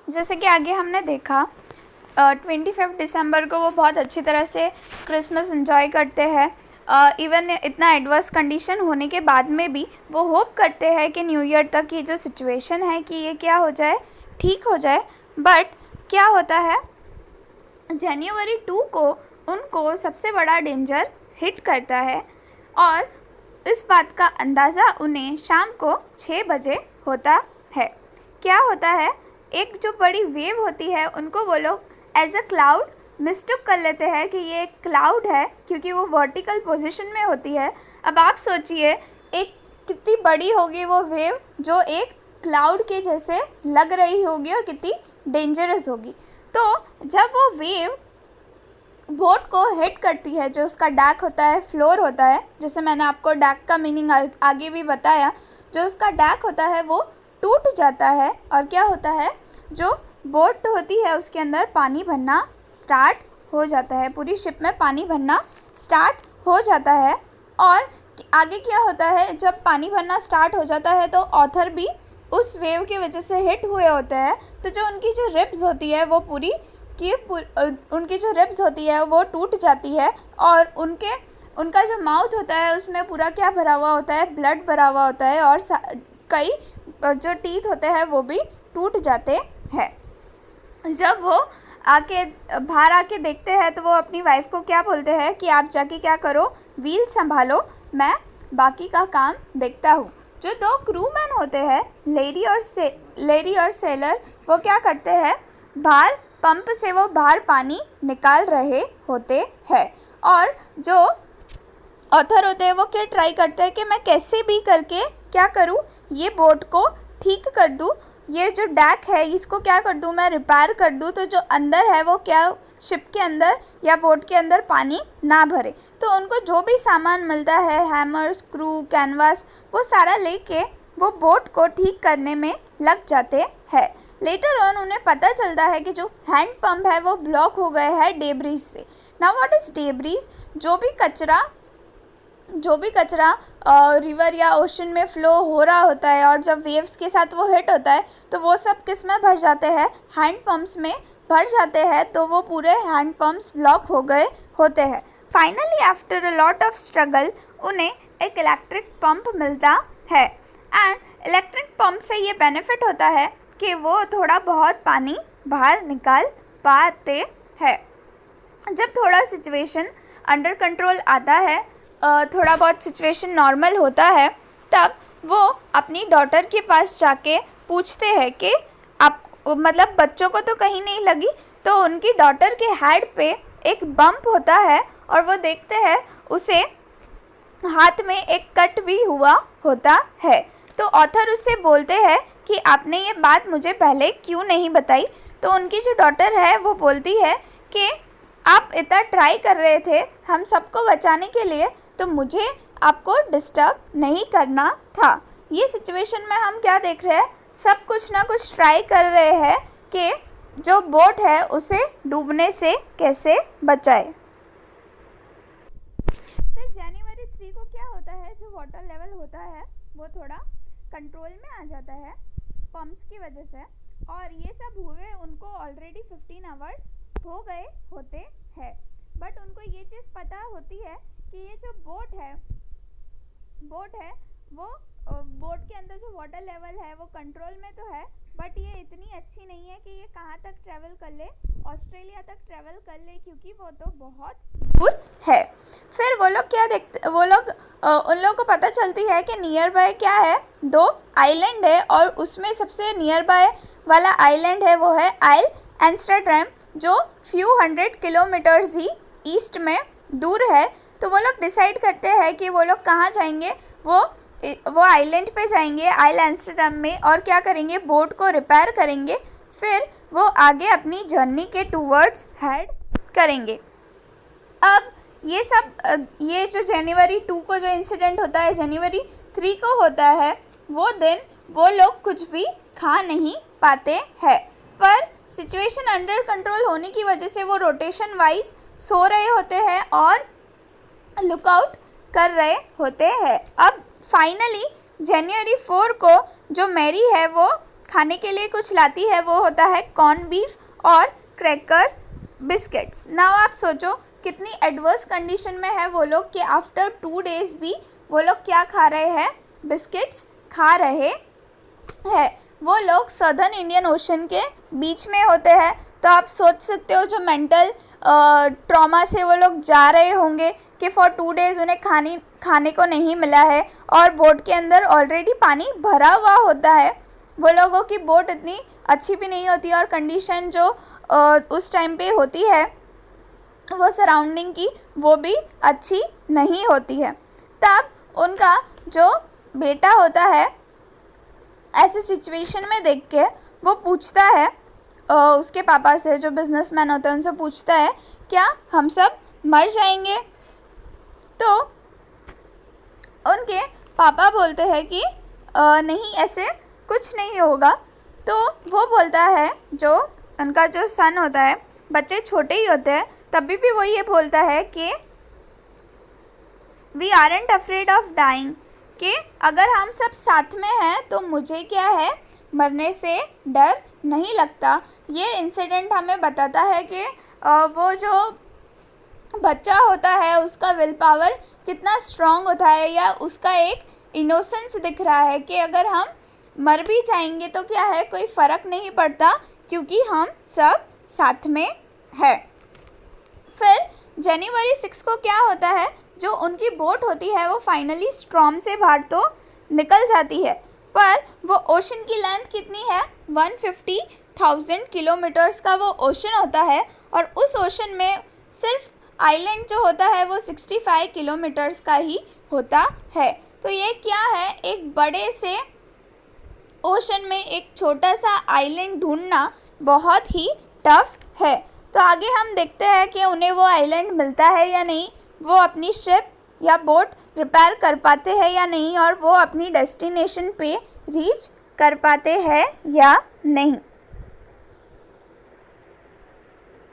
जैसे कि आगे हमने देखा 25 दिसंबर को वो बहुत अच्छी तरह से क्रिसमस एंजॉय करते हैं। इवन इतना एडवर्स कंडीशन होने के बाद में भी वो होप करते हैं कि न्यू ईयर तक ये जो सिचुएशन है कि ये क्या हो जाए, ठीक हो जाए। बट क्या होता है, जनवरी 2 को उनको सबसे बड़ा डेंजर हिट करता है और इस बात का अंदाज़ा उन्हें शाम को 6 बजे होता है। क्या होता है, एक जो बड़ी वेव होती है उनको वो लोग एज अ क्लाउड मिस्टेक कर लेते हैं कि ये एक क्लाउड है, क्योंकि वो वर्टिकल पोजीशन में होती है। अब आप सोचिए एक कितनी बड़ी होगी वो वेव जो एक क्लाउड के जैसे लग रही होगी और कितनी डेंजरस होगी। तो जब वो वेव बोट को हिट करती है, जो उसका डैक होता है, फ्लोर होता है, जैसे मैंने आपको डैक का मीनिंग आगे भी बताया, जो उसका डैक होता है वो टूट जाता है और क्या होता है, जो बोट होती है उसके अंदर पानी भरना स्टार्ट हो जाता है, पूरी शिप में पानी भरना स्टार्ट हो जाता है। और आगे क्या होता है, जब पानी भरना स्टार्ट हो जाता है तो ऑथर भी उस वेव की वजह से हिट हुए होते हैं। तो जो उनकी जो रिब्स होती है वो उनकी जो रिब्स होती है वो टूट जाती है और उनका जो माउथ होता है उसमें पूरा क्या भरा हुआ होता है, ब्लड भरा हुआ होता है और कई जो टीथ होते हैं वो भी टूट जाते हैं। जब वो बाहर आके देखते हैं तो वो अपनी वाइफ को क्या बोलते हैं कि आप जाके क्या करो, व्हील संभालो, मैं बाकी का काम देखता हूँ। जो 2 क्रूमैन होते हैं, लेरी और सेलर, वो क्या करते हैं, बाहर पंप से वो बाहर पानी निकाल रहे होते हैं और जो ऑथर होते हैं वो क्या ट्राई करते हैं कि मैं कैसे भी करके क्या करूँ, ये बोट को ठीक कर दूँ, ये जो डैक है इसको क्या कर दूँ, मैं रिपेयर कर दूँ, तो जो अंदर है वो क्या शिप के अंदर या बोट के अंदर पानी ना भरे। तो उनको जो भी सामान मिलता है, हैमर, स्क्रू, कैनवास, वो सारा लेके वो बोट को ठीक करने में लग जाते हैं। लेटर ऑन उन्हें पता चलता है कि जो हैंड पंप है वो ब्लॉक हो गए हैं डेब्रीज से। Now what is debris? जो भी कचरा रिवर या ओशन में फ़्लो हो रहा होता है और जब वेव्स के साथ वो हिट होता है तो वो सब किस में भर जाते हैं, हैंड पंप्स में भर जाते हैं। तो वो पूरे हैंड पंप्स ब्लॉक हो गए होते हैं। Finally after a lot of struggle उन्हें एक इलेक्ट्रिक पंप मिलता है एंड इलेक्ट्रिक पंप से ये बेनिफिट होता है कि वो थोड़ा बहुत पानी बाहर निकाल पाते हैं। जब थोड़ा सिचुएशन अंडर कंट्रोल आता है, थोड़ा बहुत सिचुएशन नॉर्मल होता है, तब वो अपनी डॉटर के पास जाके पूछते हैं कि आप मतलब बच्चों को तो कहीं नहीं लगी। तो उनकी डॉटर के हेड पे एक बम्प होता है और वो देखते हैं उसे हाथ में एक कट भी हुआ होता है। तो ऑथर उससे बोलते हैं कि आपने ये बात मुझे पहले क्यों नहीं बताई। तो उनकी जो डॉटर है वो बोलती है कि आप इतना ट्राई कर रहे थे हम सबको बचाने के लिए, तो मुझे आपको डिस्टर्ब नहीं करना था। ये सिचुएशन में हम क्या देख रहे हैं, सब कुछ ना कुछ ट्राई कर रहे हैं कि जो बोट है उसे डूबने से कैसे बचाए। फिर जनवरी 3 को क्या होता है, जो वाटर लेवल होता है वो थोड़ा कंट्रोल में आ जाता है पंप्स की वजह से, और ये सब हुए उनको ऑलरेडी 15 आवर्स हो गए होते हैं। बट उनको ये चीज़ पता होती है कि ये जो बोट है वो बोट के अंदर जो वाटर लेवल है वो कंट्रोल में तो है, बट ये इतनी अच्छी नहीं है कि ये कहाँ तक ट्रैवल कर ले, ऑस्ट्रेलिया तक ट्रैवल कर ले, क्योंकि वो तो बहुत दूर है। फिर वो लोग क्या देखते, उन लोगों को पता चलती है कि नियर बाय क्या है, 2 आइलैंड है और उसमें सबसे नियर बाय वाला आइलैंड है वो है आइल एम्स्टर्डम, जो फ्यू 100 किलोमीटर्स ही ईस्ट में दूर है। तो वो लोग डिसाइड करते हैं कि वो लोग कहाँ जाएंगे, वो आइलैंड पे जाएंगे, आइल एम्स्टर्डम में, और क्या करेंगे, बोट को रिपेयर करेंगे। फिर वो आगे अपनी जर्नी के टूवर्ड्स हेड करेंगे। अब ये जो जनवरी 2 को जो इंसिडेंट होता है जनवरी 3 को होता है, वो दिन वो लोग कुछ भी खा नहीं पाते हैं, पर सिचुएशन अंडर कंट्रोल होने की वजह से वो रोटेशन वाइज सो रहे होते हैं और लुकआउट कर रहे होते हैं। अब फाइनली जनवरी 4 को जो मैरी है वो खाने के लिए कुछ लाती है, वो होता है कॉर्न बीफ और क्रैकर बिस्किट्स। नाउ आप सोचो कितनी एडवर्स कंडीशन में है वो लोग कि आफ्टर 2 डेज़ भी वो लोग क्या खा रहे हैं, बिस्किट्स खा रहे हैं। वो लोग सदर्न इंडियन ओशन के बीच में होते हैं, तो आप सोच सकते हो जो मेंटल ट्रॉमा से वो लोग जा रहे होंगे कि फॉर 2 डेज़ उन्हें खाने को नहीं मिला है और बोट के अंदर ऑलरेडी पानी भरा हुआ होता है। वो लोगों की बोट इतनी अच्छी भी नहीं होती और कंडीशन जो उस टाइम पे होती है वो सराउंडिंग की, वो भी अच्छी नहीं होती है। तब उनका जो बेटा होता है ऐसे सिचुएशन में देख के वो पूछता है उसके पापा से, जो बिजनेसमैन होते हैं उनसे पूछता है, क्या हम सब मर जाएंगे? तो उनके पापा बोलते हैं कि नहीं, ऐसे कुछ नहीं होगा। तो वो बोलता है, जो उनका जो सन होता है, बच्चे छोटे ही होते हैं तभी भी वो ये बोलता है कि we aren't afraid of dying, कि अगर हम सब साथ में हैं तो मुझे क्या है, मरने से डर नहीं लगता। ये इंसिडेंट हमें बताता है कि वो जो बच्चा होता है उसका विल पावर कितना स्ट्रॉन्ग होता है, या उसका एक इनोसेंस दिख रहा है कि अगर हम मर भी जाएंगे तो क्या है, कोई फ़र्क नहीं पड़ता क्योंकि हम सब साथ में है। फिर जनवरी 6 को क्या होता है, जो उनकी बोट होती है वो फाइनली स्ट्रॉम से बाहर तो निकल जाती है, पर वो ओशन की लेंथ कितनी है, 150,000 किलोमीटर्स का वो ओशन होता है, और उस ओशन में सिर्फ आइलैंड जो होता है वो 65 किलोमीटर्स का ही होता है। तो ये क्या है, एक बड़े से ओशन में एक छोटा सा आइलैंड ढूंढना बहुत ही टफ है। तो आगे हम देखते हैं कि उन्हें वो आइलैंड मिलता है या नहीं, वो अपनी शिप या बोट रिपेयर कर पाते हैं या नहीं, और वो अपनी डेस्टिनेशन पे रीच कर पाते हैं या नहीं।